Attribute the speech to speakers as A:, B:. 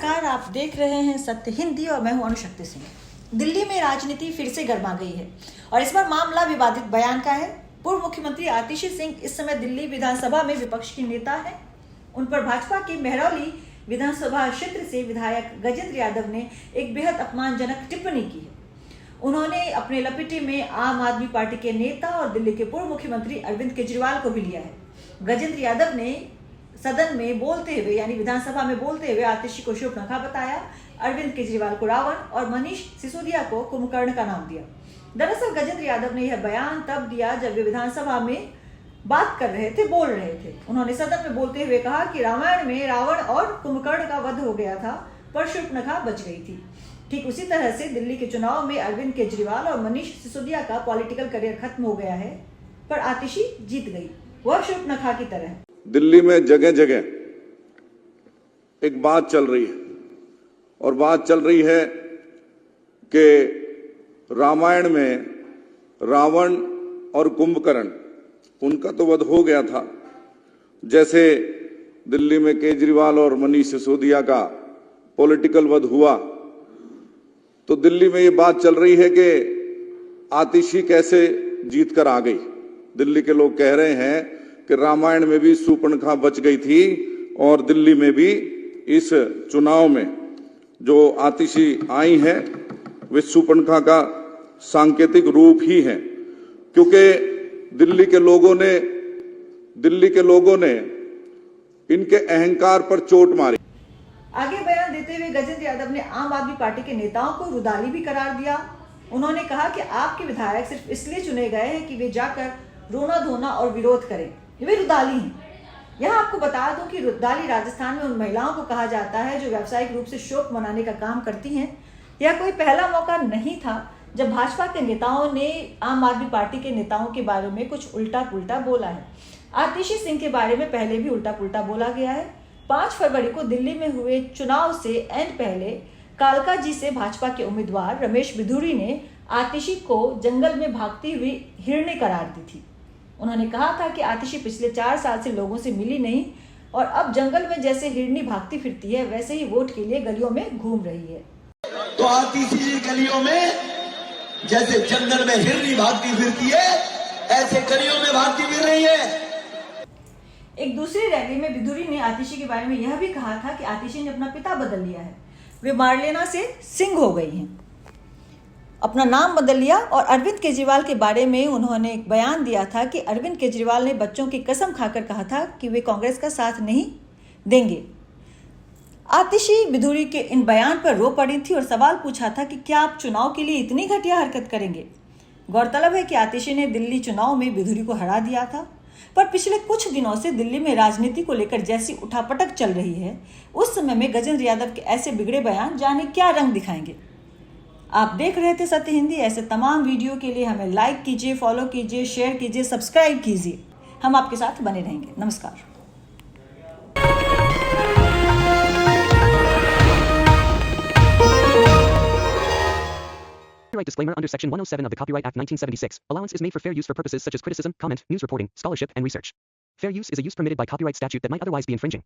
A: नमस्कार, आप देख रहे हैं सत्य हिंदी और मैं हूं अनुशक्ति सिंह। दिल्ली में राजनीति फिर से गर्मा गई है और इस बार मामला विवादित बयान का है। पूर्व मुख्यमंत्री आतिशी सिंह इस समय दिल्ली विधानसभा में विपक्ष की नेता है। उन पर भाजपा के महरौली विधानसभा क्षेत्र से विधायक गजेंद्र यादव ने एक बेहद अपमानजनक टिप्पणी की है। उन्होंने अपने लपेटे में आम आदमी पार्टी के नेता और दिल्ली के पूर्व मुख्यमंत्री अरविंद केजरीवाल को भी लिया है। गजेंद्र यादव ने सदन में बोलते हुए यानी विधानसभा में बोलते हुए आतिशी को शूर्पणखा बताया, अरविंद केजरीवाल को रावण और मनीष सिसोदिया को कुंभकर्ण का नाम दिया। दरअसल गजेंद्र यादव ने यह बयान तब दिया जब वे विधानसभा में बात कर रहे थे, बोल रहे थे। उन्होंने सदन में बोलते हुए कहा कि रामायण में रावण और कुंभकर्ण का वध हो गया था पर शूर्पणखा बच गई थी। ठीक उसी तरह से दिल्ली के चुनाव में अरविंद केजरीवाल और मनीष सिसोदिया का पॉलिटिकल करियर खत्म हो गया है पर आतिशी जीत गई, वह शूर्पणखा की तरह।
B: दिल्ली में जगह जगह एक बात चल रही है और बात चल रही है कि रामायण में रावण और कुंभकर्ण उनका तो वध हो गया था, जैसे दिल्ली में केजरीवाल और मनीष सिसोदिया का पॉलिटिकल वध हुआ। तो दिल्ली में ये बात चल रही है कि आतिशी कैसे जीत कर आ गई। दिल्ली के लोग कह रहे हैं कि रामायण में भी शूर्पणखा बच गई थी और दिल्ली में भी इस चुनाव में जो आतिशी आई है वे शूर्पणखा का सांकेतिक रूप ही है, क्योंकि दिल्ली के लोगों ने इनके अहंकार पर चोट मारी।
A: आगे बयान देते हुए गजेंद्र यादव ने आम आदमी पार्टी के नेताओं को रुदाली भी करार दिया। उन्होंने कहा कि आपके विधायक सिर्फ इसलिए चुने गए हैं कि वे जाकर रोना धोना और विरोध करें, वे रुदाली हैं। यहाँ आपको बता दूं कि रुदाली राजस्थान में उन महिलाओं को कहा जाता है जो व्यावसायिक रूप से शोक मनाने का काम करती हैं। यह कोई पहला मौका नहीं था जब भाजपा के नेताओं ने आम आदमी पार्टी के नेताओं के बारे में कुछ उल्टा पुल्टा बोला है। आतिशी सिंह के बारे में पहले भी उल्टा पुल्टा बोला गया है। 5 फरवरी को दिल्ली में हुए चुनाव से एंड पहले कालका जी से भाजपा के उम्मीदवार रमेश बिधूरी ने आतिशी को जंगल में भागती हुई हिरणी करार दी थी। उन्होंने कहा था कि आतिशी पिछले 4 साल से लोगों से मिली नहीं और अब जंगल में जैसे हिरनी भागती फिरती है वैसे ही वोट के लिए गलियों में घूम रही है।
C: तो आतिशी जी गलियों में जैसे जंगल में हिरनी भागती फिरती है ऐसे गलियों में भागती फिर रही है।
A: एक दूसरी रैली में बिधूरी ने आतिशी के बारे में यह भी कहा था कि आतिशी ने अपना पिता बदल लिया है, वे मारलेना से सिंह हो गई हैं, अपना नाम बदल लिया। और अरविंद केजरीवाल के बारे में उन्होंने एक बयान दिया था कि अरविंद केजरीवाल ने बच्चों की कसम खाकर कहा था कि वे कांग्रेस का साथ नहीं देंगे। आतिशी बिधूरी के इन बयान पर रो पड़ी थी और सवाल पूछा था कि क्या आप चुनाव के लिए इतनी घटिया हरकत करेंगे। गौरतलब है कि आतिशी ने दिल्ली चुनाव में बिधूरी को हरा दिया था, पर पिछले कुछ दिनों से दिल्ली में राजनीति को लेकर जैसी उठापटक चल रही है उस समय में गजेंद्र यादव के ऐसे बिगड़े बयान जाने क्या रंग दिखाएंगे। आप देख रहे थे सत्य हिंदी। ऐसे तमाम वीडियो के लिए हमें लाइक कीजिए, फॉलो कीजिए, शेयर कीजिए, सब्सक्राइब कीजिए। हम आपके साथ बने रहेंगे। नमस्कार।
D: Copyright disclaimer under Section 107 of the Copyright Act 1976. Allowance is made for fair use for purposes such as criticism, comment, news reporting, scholarship, and research. Fair use is a use permitted by copyright statute that might otherwise be infringing.